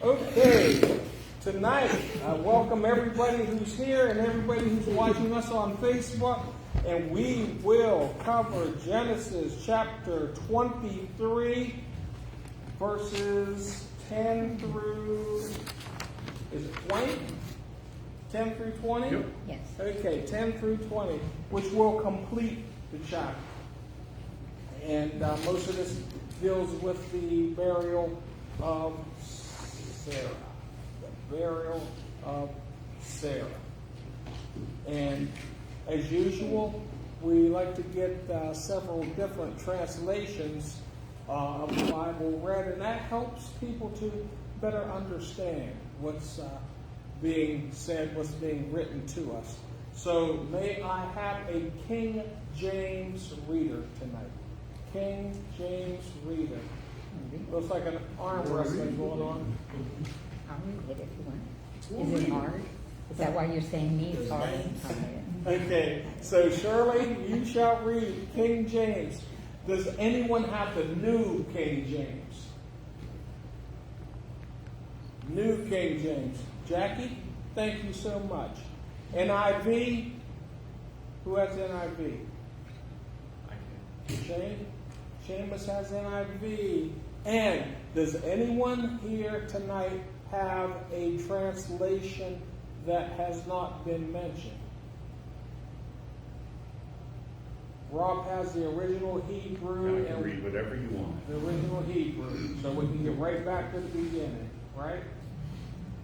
Okay, tonight, I welcome everybody who's here and everybody who's watching us on Facebook. And we will cover Genesis chapter 23, verses 10 through, is it 20? 10 through 20? Yep. Yes. Okay, 10 through 20, which will complete the chapter. And most of this deals with the burial of Sarah. The burial of Sarah. And as usual, we like to get several different translations of the Bible read, and that helps people to better understand what's being said, what's being written to us. So may I have a King James reader tonight? King James reader. Looks like an arm wrestling going on. I'll read it if you want. Is it hard? Is that why you're saying me? It's hard. Okay, so Shirley, you shall read King James. Does anyone have the New King James? New King James. Jackie, thank you so much. NIV, who has NIV? Shane? Seamus has NIV. And does anyone here tonight have a translation that has not been mentioned? Rob has the original Hebrew. I can read whatever you want. The original Hebrew. So we can get right back to the beginning, right?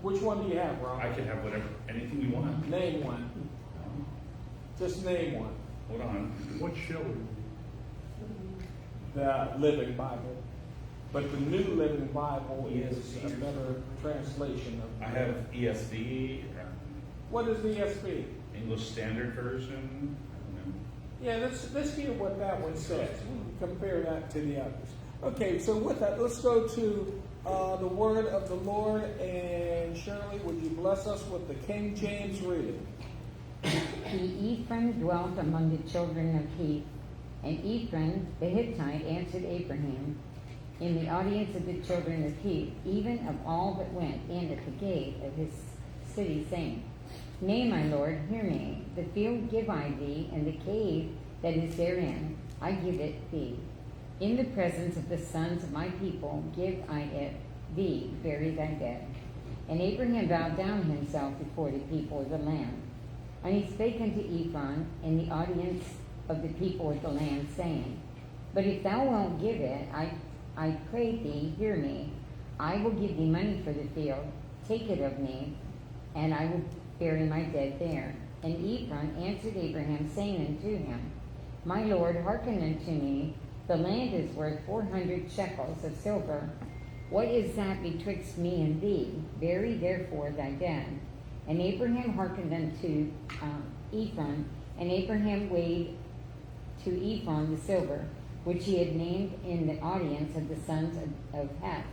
Which one do you have, Rob? I can have whatever, anything you want. Name one. Just name one. Hold on. What shall we read? The Living Bible. But the New Living Bible is a better translation of. I have ESV, What is the ESV? English Standard Version. I don't know. Yeah, let's hear what that one says. Compare that to the others. Okay, so with that, let's go to the word of the Lord. And Shirley, would you bless us with the King James reading? Ephraim dwelt among the children of Heth, and Ephraim the Hittite answered Abraham in the audience of the children of Heth, even of all that went in at the gate of his city, saying, Nay, my Lord, hear me. The field give I thee, and the cave that is therein, I give it thee. In the presence of the sons of my people give I it thee, bury thy dead. And Abraham bowed down himself before the people of the land. And he spake unto Ephron in the audience of the people of the land, saying, But if thou wilt give it, I pray thee, hear me. I will give thee money for the field. Take it of me, and I will bury my dead there. And Ephron answered Abraham, saying unto him, My Lord, hearken unto me. The land is worth 400 shekels of silver. What is that betwixt me and thee? Bury therefore thy dead. And Abraham hearkened unto Ephron, and Abraham weighed to Ephron the silver, which he had named in the audience of the sons of Heth,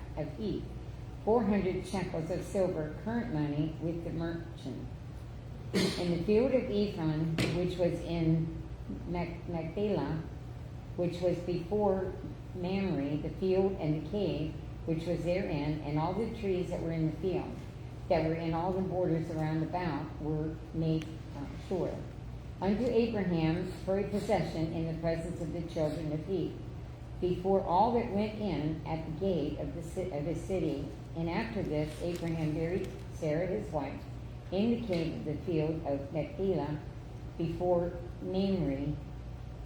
400 shekels of silver, current money, with the merchant. In the field of Ephron, which was in Machpelah, which was before Mamre, the field and the cave, which was therein, and all the trees that were in the field, that were in all the borders around about, were made sure. Unto Abraham for a possession in the presence of the children of Heth, before all that went in at the gate of the city. And after this, Abraham buried Sarah his wife in the cave of the field of Machpelah, before Mamre,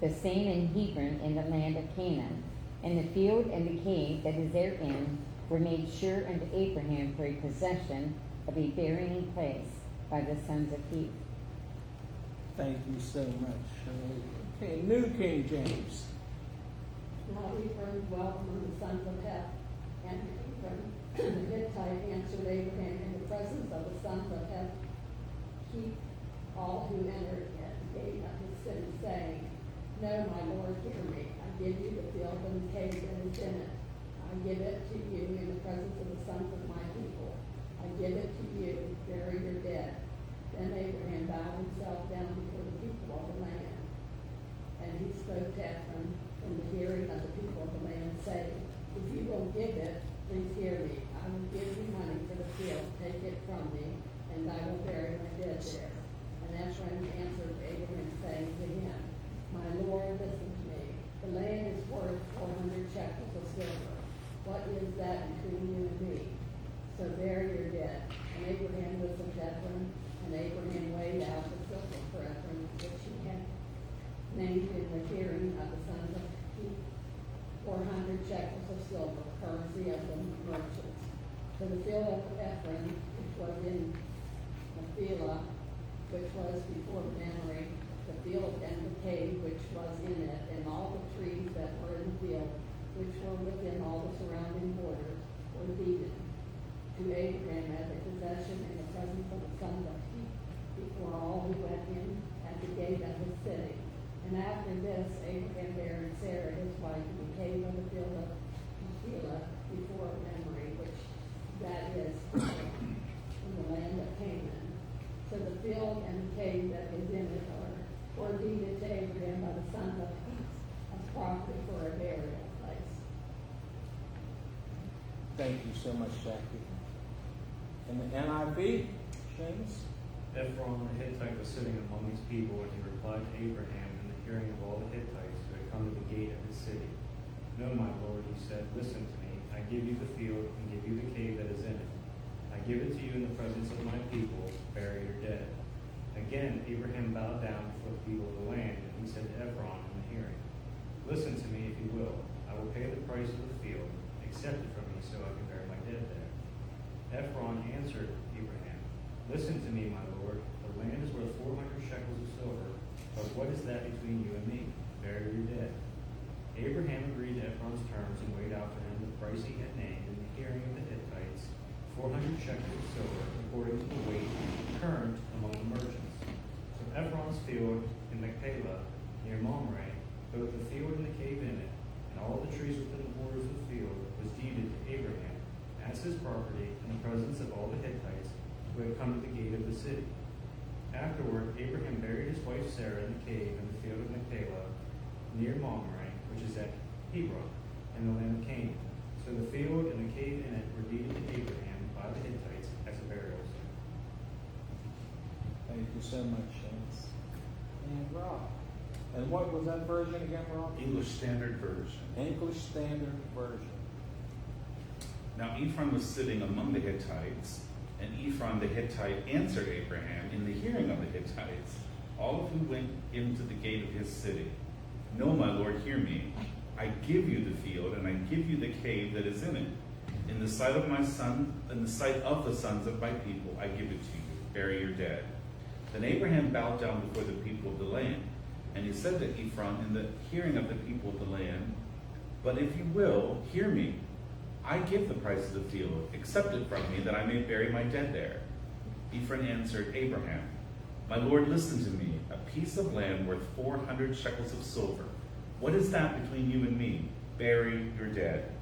the same in Hebron in the land of Canaan. And the field and the cave that is therein were made sure unto Abraham for a possession of a burying place by the sons of Heth. Thank you so much, Shirley. Okay, New King James. Now Ephraim dwelt among the sons of Heth, and Ephraim the Hittite answered Abraham in the presence of the sons of Heth, keep all who entered at the gate of his city, saying, No, my Lord, hear me. I give you the field and the cave that is in it. I give it to you in the presence of the sons of my people. I give it to you, bury your dead. Then Abraham bowed himself down before the people of the land. And he spoke to Ephron in the hearing of the people of the land, saying, If you will give it, please hear me. I will give you money for the field of Ephron, which was in Machpelah, which was before Mamre, the field and the cave which was in it, and all the trees that were in the field, which were within all the surrounding borders, were deeded to Abraham as a possession in the presence of the sons of Heth, before all who went in at the gate of the city. And after this, Abraham buried Sarah his wife in the cave of the field of Machpelah before Mamre, which that is in the land of Canaan. So the field and the cave that is in it were deeded to Abraham by the sons of Heth as property for a burial place. Thank you so much, Jackie. And the NIV, James? Ephron the Hittite was sitting among his people, and he replied to Abraham in the hearing of all the Hittites who had come to the gate of his city. No, my lord, he said, listen to me. I give you the field and give you the cave that is in it. I give it to you in the presence of my people. Bury your dead. Again, Abraham bowed down before the people of the land, and he said to Ephron in the hearing, listen to me if you will. I will pay the price of the field. Accept it from me so I can bury my dead there. Ephron answered Abraham, listen to me, my lord. The land is worth 400 shekels of silver, but what is that between you and me? Bury your dead. Abraham agreed to Ephron's terms and weighed out for him the price he had named in the hearing of the Hittites, 400 shekels of silver, according to the weight current among the merchants. So Ephron's field in Machpelah, near Mamre, both the field and the cave in it, and all the trees within the borders of the field, was deeded to Abraham as his property in the presence of all the Hittites who had come to the gate of the city. Afterward, Abraham buried his wife Sarah in the cave in the field of Machpelah, near Mamre, which is at Hebron, in the land of Canaan. So the field and the cave in it were deeded to Abraham by the Hittites as a burial site. Thank you so much, James. And Rob. And what was that version again, Rob? English Standard Version. English Standard Version. Now Ephron was sitting among the Hittites, and Ephron the Hittite answered Abraham in the hearing of the Hittites, all of who went into the gate of his city. No, my lord, hear me. I give you the field, and I give you the cave that is in it. In the sight of my son, in the sight of the sons of my people, I give it to you. Bury your dead. Then Abraham bowed down before the people of the land, and he said to Ephron in the hearing of the people of the land, but if you will, hear me. I give the price of the field. Accept it from me, that I may bury my dead there. Ephron answered Abraham, my lord, listen to me. A piece of land worth 400 shekels of silver. What is that between you and me? Bury your dead.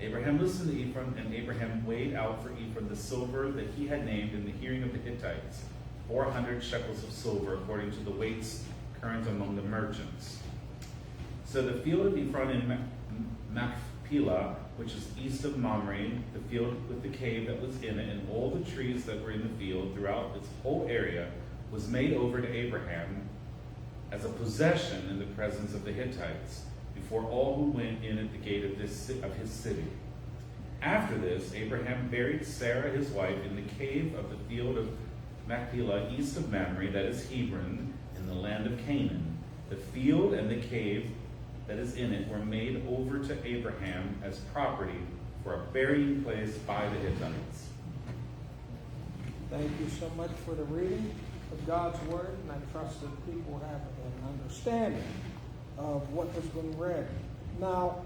Abraham listened to Ephron, and Abraham weighed out for Ephron the silver that he had named in the hearing of the Hittites, 400 shekels of silver, according to the weights current among the merchants. So the field of Ephron in Machpelah, which is east of Mamre, the field with the cave that was in it, and all the trees that were in the field throughout its whole area, was made over to Abraham as a possession in the presence of the Hittites, before all who went in at the gate of his city. After this, Abraham buried Sarah his wife in the cave of the field of Machpelah, east of Mamre, that is Hebron, in the land of Canaan. The field and the cave that is in it were made over to Abraham as property for a burying place by the Hittites. Thank you so much for the reading of God's Word, and I trust that people have an understanding of what has been read. Now,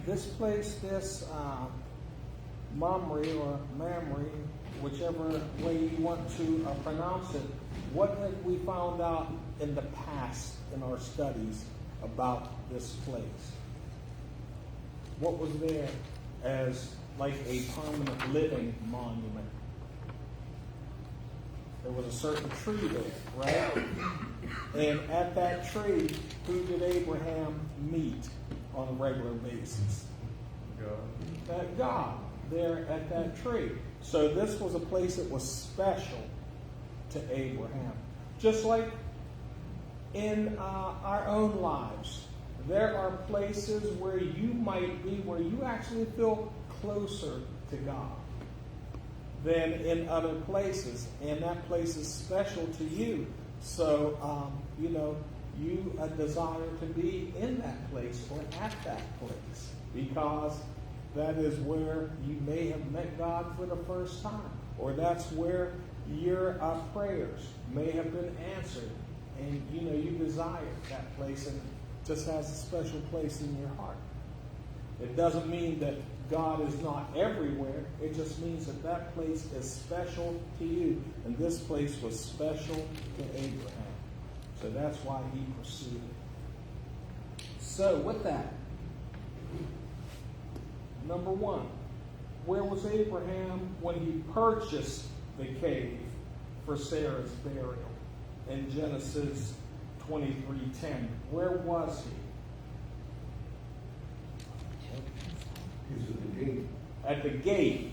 this place, this Mamre or Mamre, whichever way you want to pronounce it, what have we found out in the past in our studies about this place? What was there as like a permanent living monument? There was a certain tree there, right? And at that tree, who did Abraham meet on a regular basis? That God, there at that tree. So this was a place that was special to Abraham. Just like in our own lives, there are places where you might be, where you actually feel closer to God than in other places, and that place is special to you. So, you desire to be in that place or at that place because that is where you may have met God for the first time, or that's where your prayers may have been answered, and you desire that place, and it just has a special place in your heart. It doesn't mean that God is not everywhere. It just means that that place is special to you, and this place was special to Abraham. So that's why he proceeded. So with that, number one, where was Abraham when he purchased the cave for Sarah's burial? In Genesis 23:10. Where was he? He's at the gate. At the gate.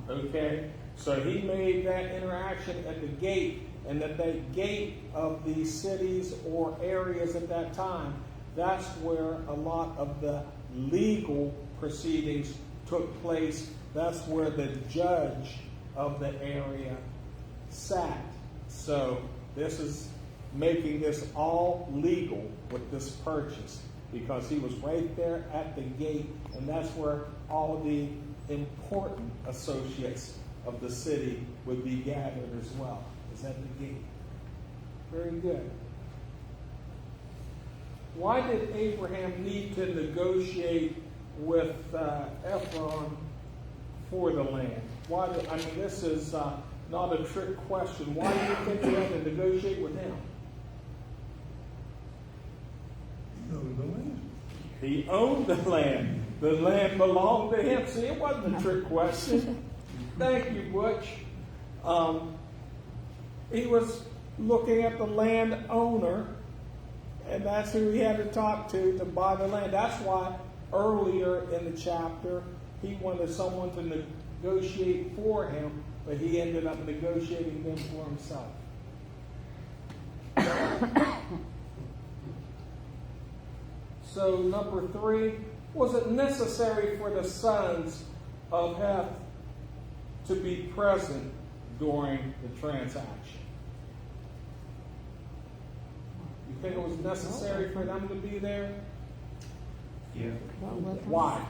Okay? So he made that interaction at the gate, and at that gate of these cities or areas at that time, that's where a lot of the legal proceedings took place. That's where the judge of the area sat. So this is making this all legal with this purchase, because he was right there at the gate, and that's where all of the important associates of the city would be gathered as well, is at the gate. Very good. Why did Abraham need to negotiate with Ephron for the land? This is not a trick question. Why do you think he had to negotiate with him? He owned the land. The land belonged to him. See, it wasn't a trick question. Thank you, Butch. He was looking at the landowner, and that's who he had to talk to buy the land. That's why earlier in the chapter, he wanted someone to negotiate for him, but he ended up negotiating them for himself. So number 3, was it necessary for the sons of Heth to be present during the transaction? You think it was necessary for them to be there? Yeah. Why?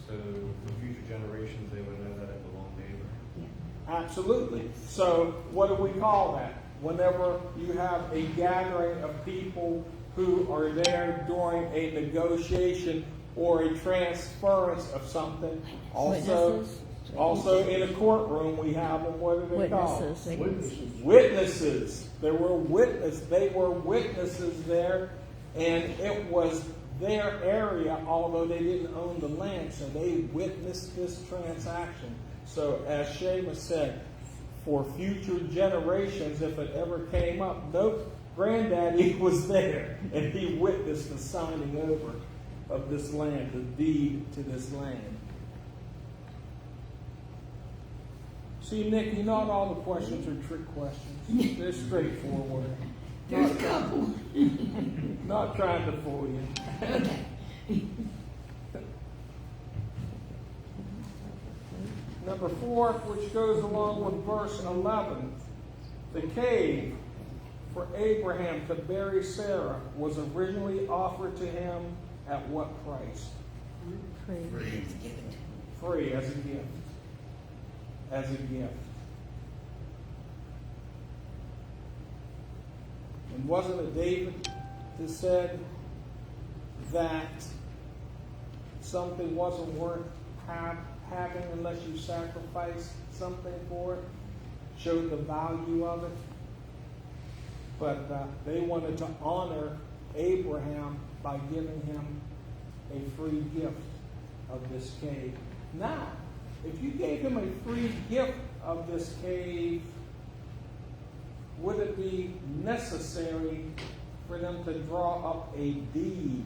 So for future generations, they would know that it belonged to Abraham. Absolutely. So what do we call that? Whenever you have a gathering of people who are there during a negotiation or a transference of something. Also in a courtroom we have them. What are they called? Witnesses. They were witnesses there, and it was their area, although they didn't own the land, so they witnessed this transaction. So as Seamus said, for future generations, if it ever came up, nope, Granddaddy was there, and he witnessed the signing over of this land, the deed to this land. See, Nikki, not all the questions are trick questions. They're straightforward. There's a couple. Not trying to fool you. Number 4, which goes along with verse 11. The cave for Abraham to bury Sarah was originally offered to him at what price? Free, as a gift. As a gift. And wasn't it David that said that something wasn't worth having unless you sacrifice something for it? Showed the value of it. But they wanted to honor Abraham by giving him a free gift of this cave. Now, if you gave him a free gift of this cave, would it be necessary for them to draw up a deed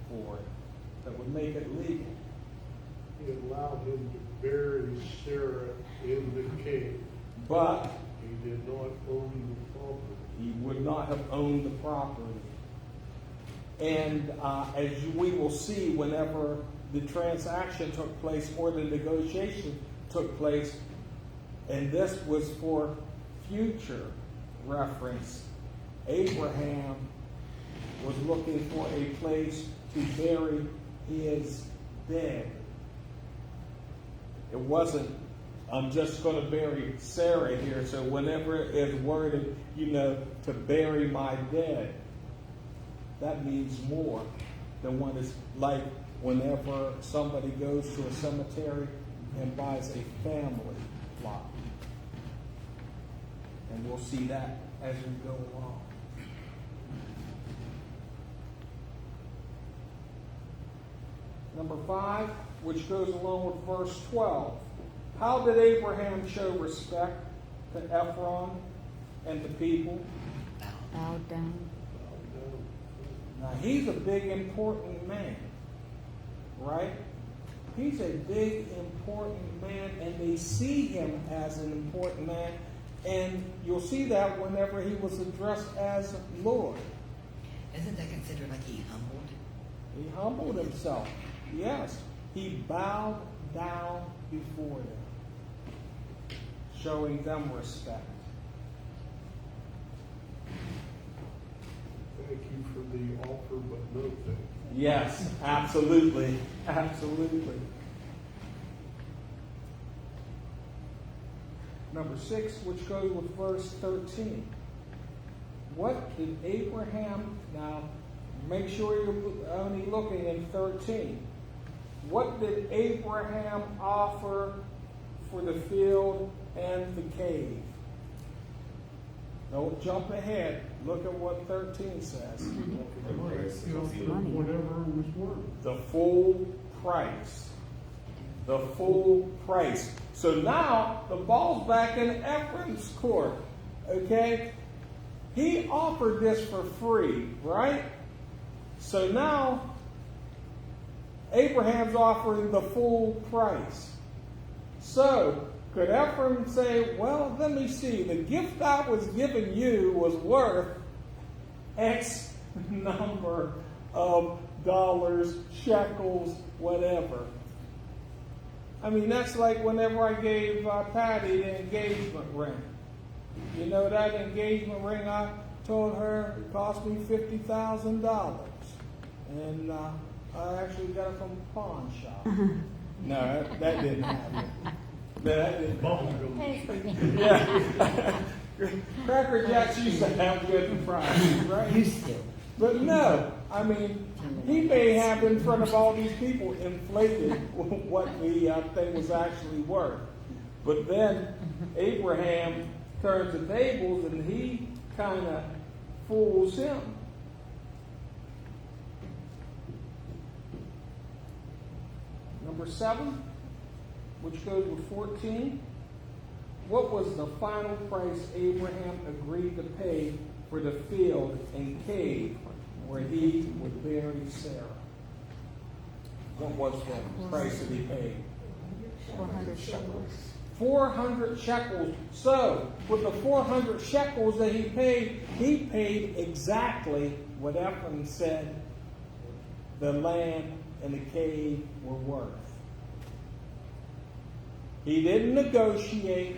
for it that would make it legal? He allowed him to bury Sarah in the cave. But He did not own the property. he would not have owned the property. And as we will see, whenever the transaction took place or the negotiation took place, and this was for future reference, Abraham was looking for a place to bury his dead. It wasn't, I'm just going to bury Sarah here. So whenever it's worded, to bury my dead, that means more than what is like whenever somebody goes to a cemetery and buys a family plot. And we'll see that as we go along. Number 5, which goes along with verse 12. How did Abraham show respect to Ephron and the people? Bow down. Now, he's a big, important man, right? He's a big, important man, and they see him as an important man. And you'll see that whenever he was addressed as Lord. Isn't that considered like he humbled? He humbled himself. Yes, he bowed down before them, showing them respect. Thank you for the offer, but no thank you. Yes, absolutely. Absolutely. Number 6, which goes with verse 13. What did Abraham, now make sure you're only looking in 13. What did Abraham offer for the field and the cave? Don't jump ahead. Look at what 13 says. Whatever it was worth. The full price. The full price. So now the ball's back in Ephraim's court. Okay? He offered this for free, right? So now Abraham's offering the full price. So could Ephraim say, well, let me see, the gift I was giving you was worth X number of dollars, shekels, whatever. I mean, that's like whenever I gave Patty the engagement ring. You know, that engagement ring, I told her it cost me $50,000. And I actually got it from a pawn shop. No, that didn't happen. That didn't happen. Yeah. Cracker Jacks used to have good prices, right? Used to. But no, I mean, he may have in front of all these people inflated what the thing was actually worth. But then Abraham turns the tables and he kind of fools him. Number 7, which goes with 14. What was the final price Abraham agreed to pay for the field and cave where he would bury Sarah? What was the price that he paid? 400 shekels. 400 shekels. So, with the 400 shekels that he paid exactly what Ephraim said the land and the cave were worth. He didn't negotiate.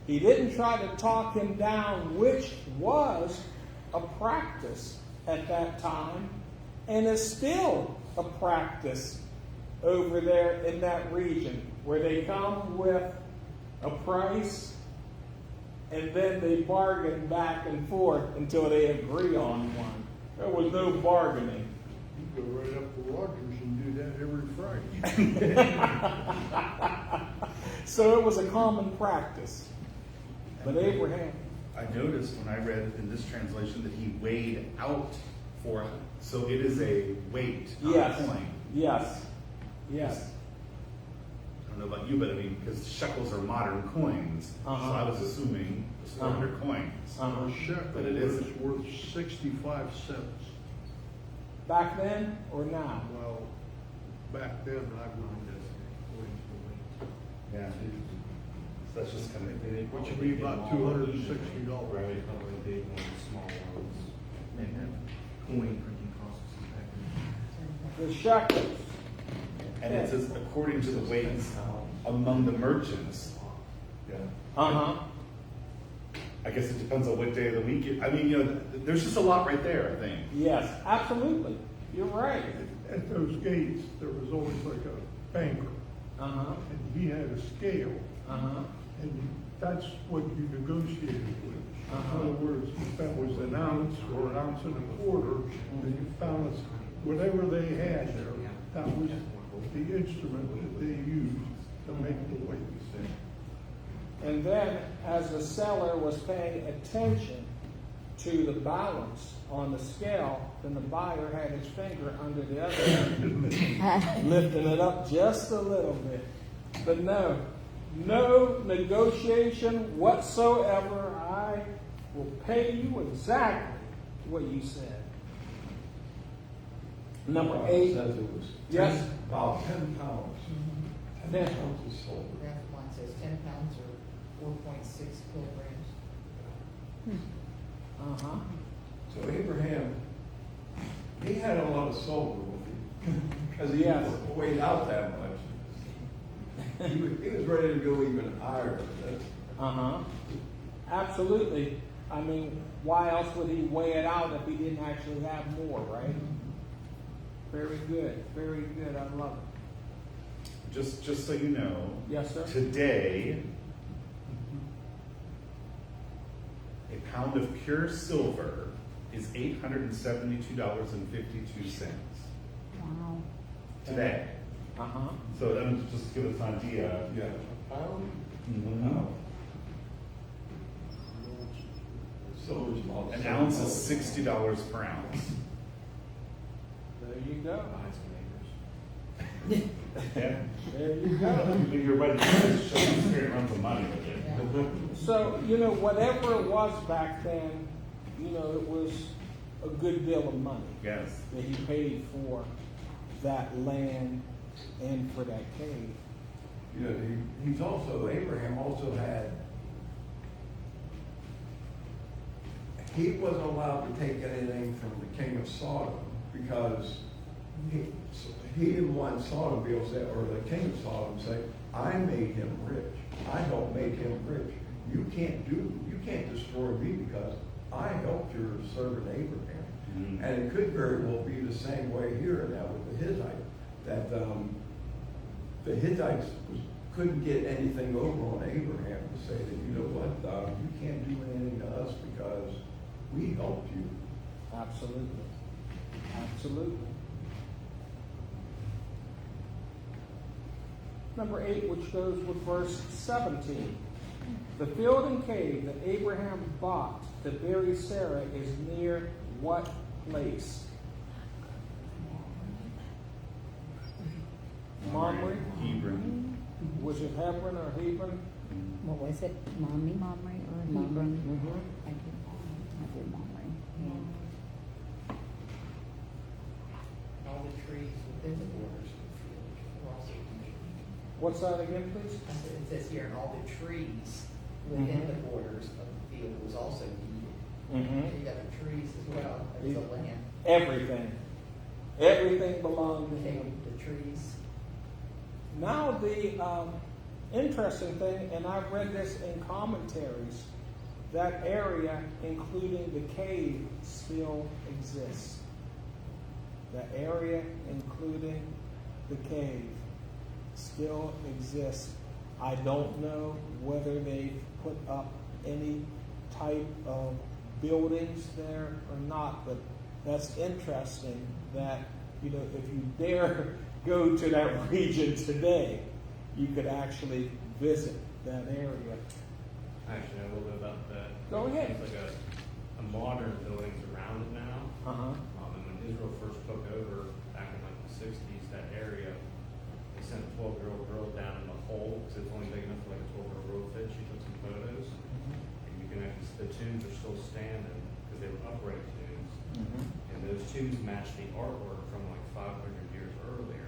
He didn't try to talk him down, which was a practice at that time and is still a practice over there in that region, where they come with a price and then they bargain back and forth until they agree on one. There was no bargaining. You go right up to Rogers and do that every Friday. So it was a common practice. But Abraham, I noticed when I read in this translation that he weighed out for it. So it is a weight, not yes, a coin. yes, yes. I don't know about you, but I mean, because shekels are modern coins. Uh-huh. So I was assuming it was 400 coins. A shekel But it is isn't. worth 65 cents. Back then or now? Well, back then, I've known this. Yeah. So that's just kind of. Which would be about $260. Right, probably big ones, small ones, and then coin printing costs back then. The shekels. And it says according to the weights among the merchants. Yeah. Uh-huh. I guess it depends on what day of the week. I mean, you know, there's just a lot right there, I think. Yes, absolutely. You're right. At those gates, there was always like a banker. Uh-huh, and he had a scale, uh-huh, and that's what you negotiated with. Uh-huh. In other words, if that was an ounce or an ounce and a quarter, then you found us, whatever they had there, that was the instrument that they used to make the weight. and then as the seller was paying attention to the balance on the scale, then the buyer had his finger under the other end, lifting it up just a little bit. But no negotiation whatsoever. I will pay you exactly what you said. Number 8. Says it was Yes. about 10 pounds. 10 10. pounds of silver. Graph one says 10 pounds or 4.6 kilograms. Uh-huh. So Abraham, he had a lot of silver with him because he Yes. weighed out that much. He was ready to go even higher. Uh-huh. Absolutely. I mean, why else would he weigh it out if he didn't actually have more, right? Very good. Very good. I love it. Just so you know, Yes, sir? today, a pound of pure silver is $872.52 Wow. today. Uh-huh. So that would just give us an idea. Yeah, a pound? Mhm. Silver's about An ounce is $60 per ounce. There you go. Behind some acres. Yeah. There you go. You're right. Shakespeare runs the money with it. So, whatever it was back then, it was a good deal of money Yes. that he paid for that land and for that cave. You know, he's also, Abraham also had, he wasn't allowed to take anything from the king of Sodom because he didn't want Sodom to be able to say, or the king of Sodom say, I made him rich. I helped make him rich. You can't destroy me because I helped your servant Abraham. Mhm. And it could very well be the same way here now with the Hittites, that the Hittites couldn't get anything over on Abraham to say that, you know what, you can't do anything to us because we helped you. Absolutely. Absolutely. Number 8, which goes with verse 17. The field and cave that Abraham bought to bury Sarah is near what place? Mamre? Hebron. Was it Hebron or Hebron? What was it? Mommy? Momry or Momry. Hebron. Mm-hmm. I did Momry. All the trees within the borders of the field were also mentioned. What's that again, please? I said, it says here, and all the trees within the borders of the field was also deeded. So Mm-hmm. you got the trees as well as the land. Everything. Everything belonged to Okay, him. the trees. Now the interesting thing, and I've read this in commentaries, that area, including the cave, still exists. The area, including the cave, still exists. I don't know whether they've put up any type of buildings there or not, but that's interesting that, if you dare go to that region today, you could actually visit that area. Actually, a little bit about that. Go ahead. It's like a modern buildings around it now. Uh-huh. And when Israel first took over back in like the 60s, that area, they sent a 12-year-old girl down in the hole because it's only big enough for like a 12-year-old girl to fit. She took some photos. And you can actually, the tombs are still standing because they were upright tombs. And those tombs match the artwork from like 500 years earlier.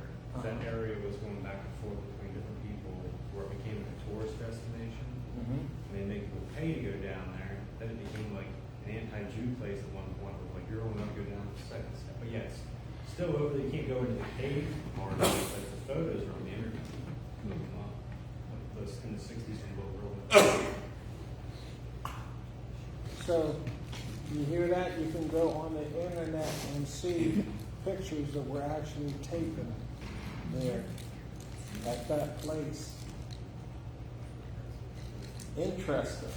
That area was going back and forth between different people where it became a tourist destination. And they make people pay to go down there. Then it became like an anti-Jew place at one point. It was like, you're only going to go down to the second step. But yeah, it's still over there. You can't go into the cave part of it, but the photos are on the internet. Like those in the 60s and what real. So, you hear that? You can go on the internet and see pictures that were actually taken there. at that place. Interesting.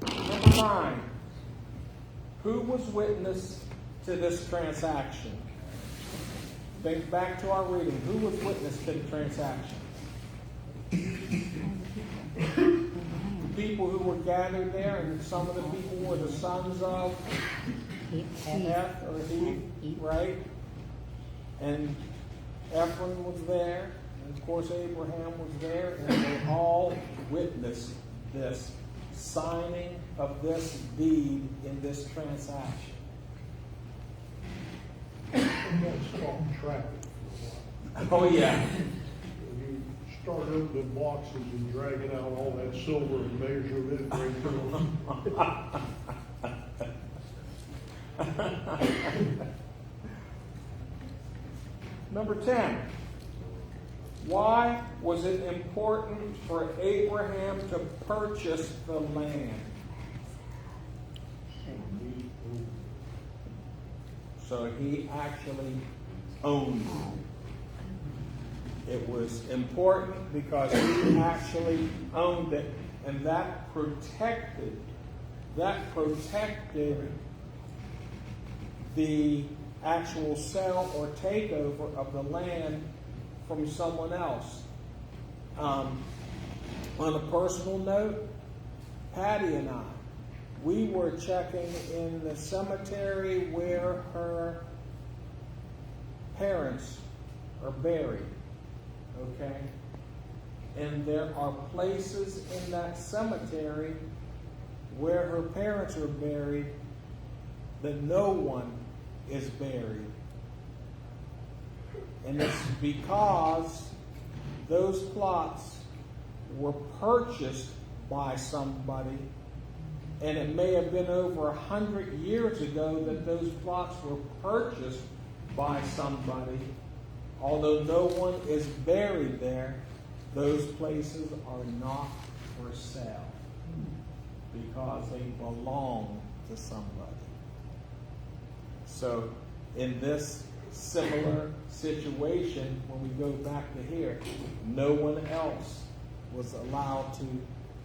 Number 9. Who was witness to this transaction? Think back to our reading. Who was witness to the transaction? People who were gathered there, and some of the people were the sons of Heth or Heath, right? And Ephraim was there, and of course Abraham was there, and they all witnessed this signing of this deed in this transaction. And that's called traffic for a while. Oh yeah. You start opening boxes and dragging out all that silver and measure it right through. Number 10. Why was it important for Abraham to purchase the land? So he actually owned it. It was important because he actually owned it, and that protected the actual sale or takeover of the land from someone else. On a personal note, Patty and I, we were checking in the cemetery where her parents are buried, okay? And there are places in that cemetery where her parents are buried that no one is buried. And it's because those plots were purchased by somebody, and it may have been over 100 years ago that those plots were purchased by somebody. Although no one is buried there, those places are not for sale because they belong to somebody. So in this similar situation, when we go back to here, no one else was allowed to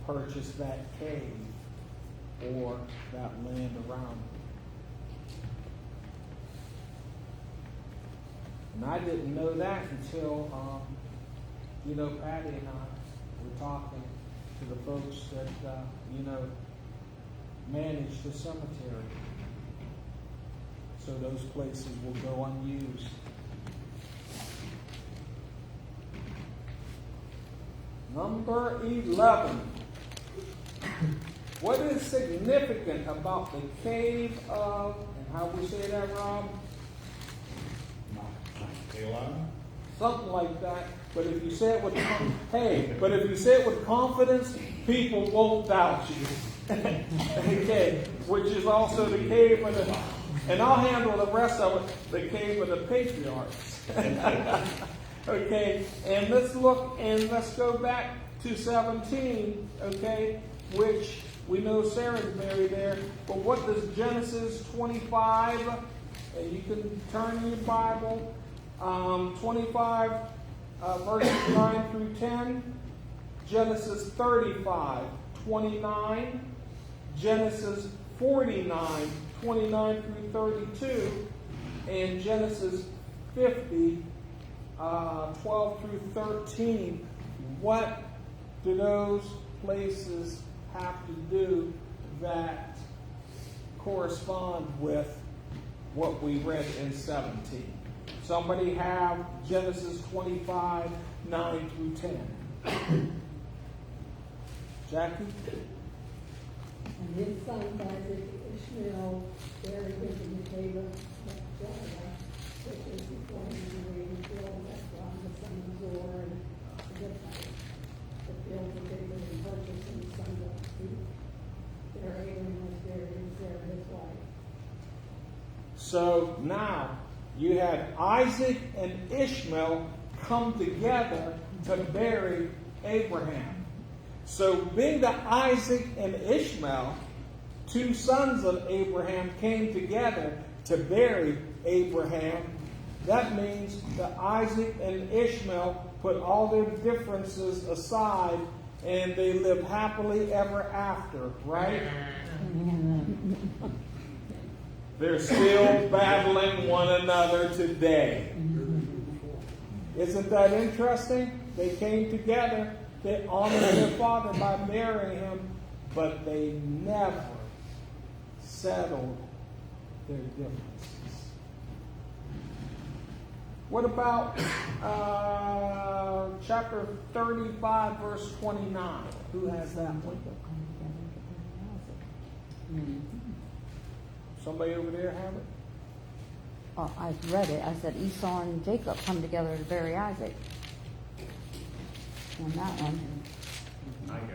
purchase that cave or that land around it. And I didn't know that until, Patty and I were talking to the folks that, manage the cemetery. So those places will go unused. Number 11. What is significant about the cave of, and how we say that, Rob? Something like that. But if you say it with confidence, people won't doubt you. Okay, which is also the cave of the, and I'll handle the rest of it, the cave of the patriarchs. Okay, and let's look and let's go back to 17, okay, which we know Sarah's buried there. But what does Genesis 25, and you can turn in your Bible, 25 verses 9 through 10, Genesis 35, 29, Genesis 49, 29 through 32, and Genesis 50, 12 through 13. What do those places have to do that correspond with what we read in 17? Somebody have Genesis 25, 9 through 10. Jackie? And his sons Isaac, Ishmael, buried him in the cave of Machpelah, which is before the Arabian field, Ephron, the son of Zor, and the Hittite. The field of David and purchased and the sons of Heath. There Abraham was buried, and Sarah his wife. So now you had Isaac and Ishmael come together to bury Abraham. So being that Isaac and Ishmael, two sons of Abraham, came together to bury Abraham, That means that Isaac and Ishmael put all their differences aside and they live happily ever after, right? They're still battling one another today. Isn't that interesting? They came together, they honored their father by marrying him, but they never settled their differences. What about chapter 35, verse 29? Who has that one? Somebody over there have it? Oh, I've read it. I said Esau and Jacob come together to bury Isaac. On that one. I got it.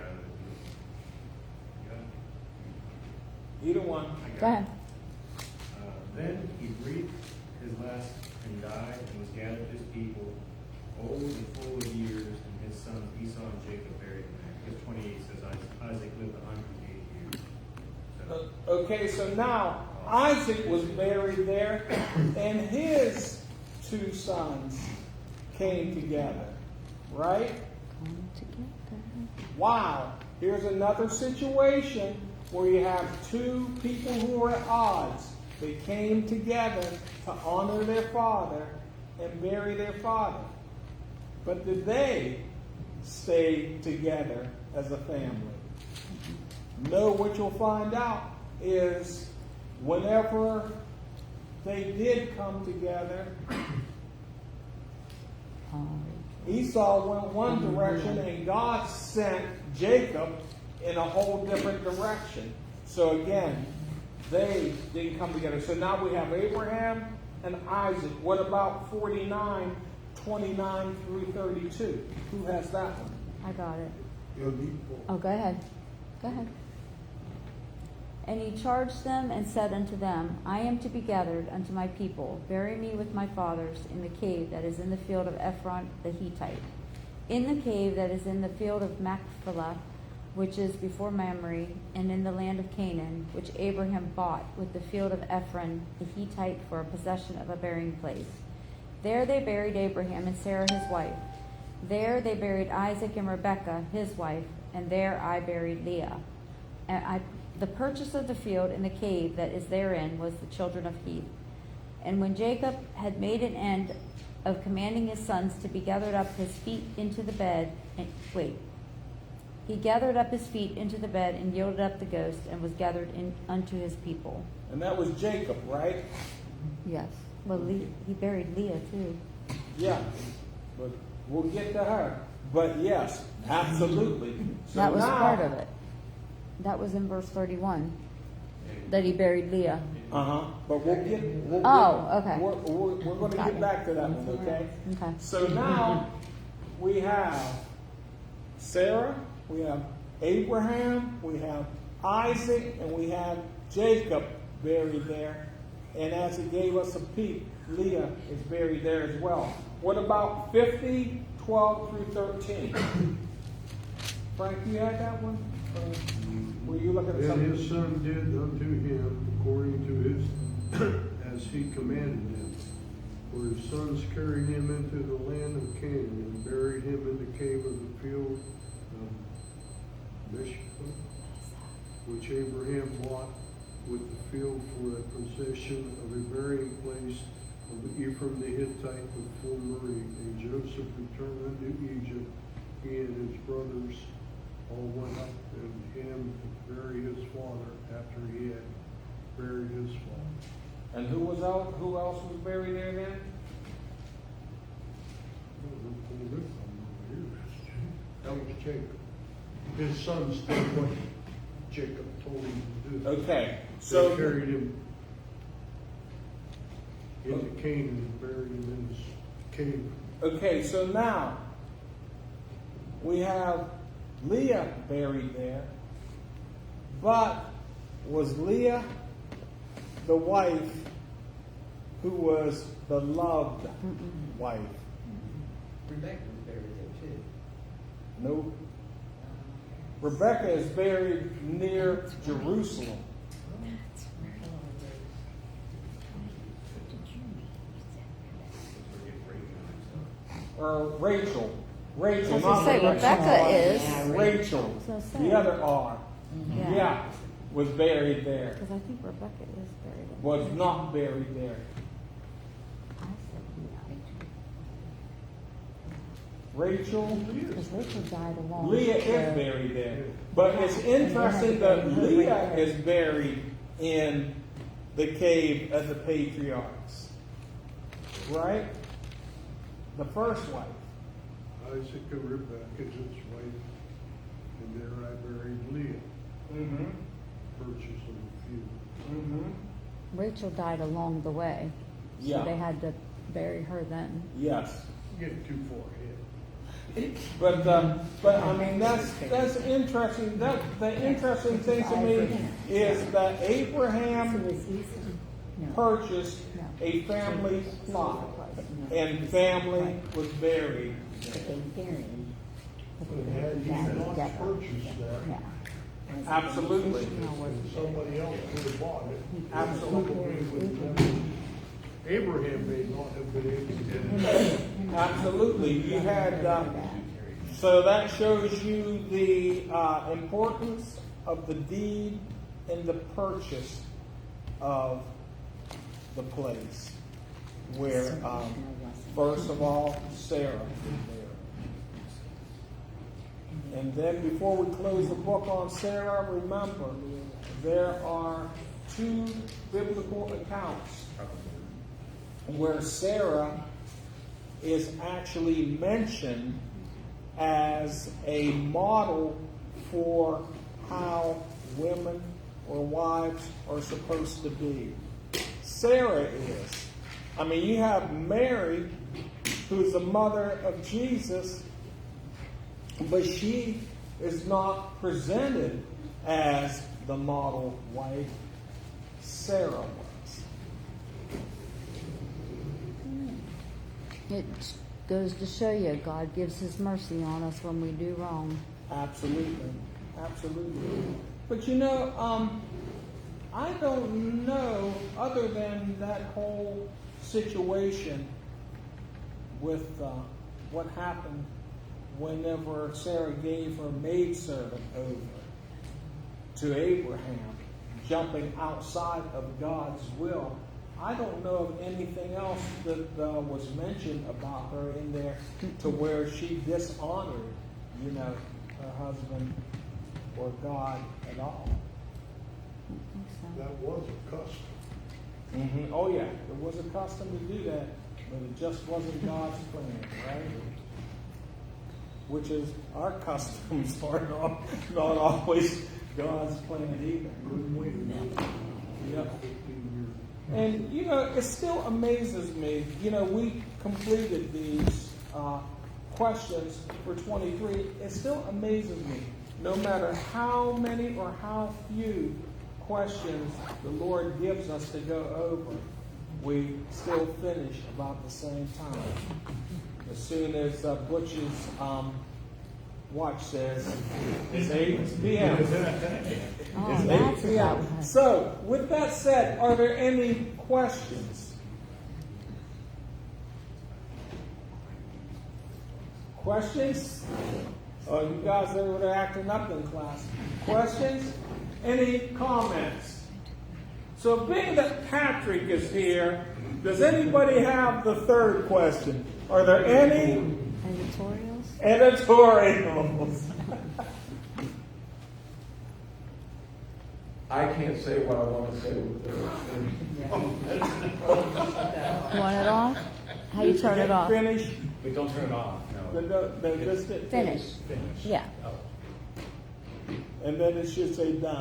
You got it? Either one. I got Go ahead. it. Then he breathed his last and died and was gathered his people, old and full of years, and his sons Esau and Jacob buried him there. Verse 28 says Isaac lived 180 years. So, Okay, so now Isaac was buried there, and his two sons came together, right? Come together. Wow, here's another situation where you have two people who are at odds. They came together to honor their father and bury their father. But did they stay together as a family? No, what you'll find out is whenever they did come together, Esau went one direction and God sent Jacob in a whole different direction. So again, they didn't come together. So now we have Abraham and Isaac. What about 49, 29 through 32? Who has that one? I got it. You'll need Oh, go ahead. Go ahead. And he charged them and said unto them, I am to be gathered unto my people. Bury me with my fathers in the cave that is in the field of Ephron the Hittite, in the cave that is in the field of Machpelah, which is before Mamre, and in the land of Canaan, which Abraham bought with the field of Ephron the Hittite for a possession of a burying place. There they buried Abraham and Sarah his wife. There they buried Isaac and Rebekah his wife, and there I buried Leah. And the purchase of the field and the cave that is therein was the children of Heth. And when Jacob had made an end of commanding his sons to be gathered up his feet into the bed, he gathered up his feet into the bed and yielded up the ghost and was gathered in unto his people. And that was Jacob, right? Yes. Well, he buried Leah too. Yeah, but we'll get to her. But yes, absolutely. So That was now, part of it. That was in verse 31, that he buried Leah. But we'll get. Okay. We're going to Got get it. back to that one, okay? Okay. So now we have Sarah, we have Abraham, we have Isaac, and we have Jacob buried there. And as it gave us a peek, Leah is buried there as well. What about 50, 12 through 13? Frank, you had that one? Were you looking at And something? his son did unto him according to his, as he commanded him. For his sons carried him into the land of Canaan and buried him in the cave of the field of Mishpah, which Abraham bought with the field for a possession of a burying place of Ephraim the Hittite before Mamre. And Joseph returned unto Egypt, he and his brothers all went up and him to bury his father after he had buried his father. And who else was buried there then? That was Jacob. His sons did what Jacob told him to do. Okay, They so carried him into Canaan and buried him in his cave. okay, so now we have Leah buried there, but was Leah the wife who was the loved wife? Rebecca was buried there too. No. Rebecca is buried near Jerusalem. or Rachel. Rachel, I was not gonna say, Rebecca. Rebecca is. Rachel, I was gonna say. the other R, Yeah. yeah, was buried there. Because I think Rebecca is buried. in- Was not buried there. I said, Rachel, Because Rachel died along. Leah is the- buried there. But it's interesting that Leah is buried in the cave of the patriarchs. Right? The first wife. Isaac and Rebekah, his wife, and there I buried Leah, Mm-hmm. purchase of the field. Mm-hmm. Rachel died along the way. So Yeah. they had to bury her then. Yes. Getting too far ahead. But I mean that's interesting. The interesting thing to me is that Abraham No. purchased a family plot, and family was buried. But they buried. But But they had buried he that not together. purchased that, Yeah. Absolutely. somebody else would have bought it. Absolutely. Abraham may not have been able to get it. Absolutely. You had so that shows you the importance of the deed and the purchase of the place where first of all Sarah was there. And then before we close the book on Sarah, remember there are two biblical accounts where Sarah is actually mentioned as a model for how women or wives are supposed to be. Sarah is. I mean, you have Mary, who's the mother of Jesus, but she is not presented as the model wife. Sarah was. It goes to show you God gives his mercy on us when we do wrong. Absolutely. Absolutely. But you know, I don't know, other than that whole situation with what happened whenever Sarah gave her maidservant over to Abraham, jumping outside of God's will. I don't know of anything else that was mentioned about her in there to where she dishonored, her husband or God at all. I don't think so. That was a custom. Mm-hmm. Oh yeah, it was a custom to do that, but it just wasn't God's plan, right? Which is our customs are not always God's plan either. Yep. And it still amazes me. We completed these questions for 23. It still amazes me. No matter how many or how few questions the Lord gives us to go over, we still finish about the same time. As soon as Butch's watch says it's 8 p.m. Oh, It's that's 8 p.m. about- So, with that said, are there any questions? Questions? Oh, you guys over there acting up in class. Questions? Any comments? So, being that Patrick is here, does anybody have the third question? Are there any Editorials? editorials? I can't say what I want to say with Want it off? How you turn it off? Finish. But don't turn it off, no. Just Finish. Finish. Yeah. Oh. And then it should say done.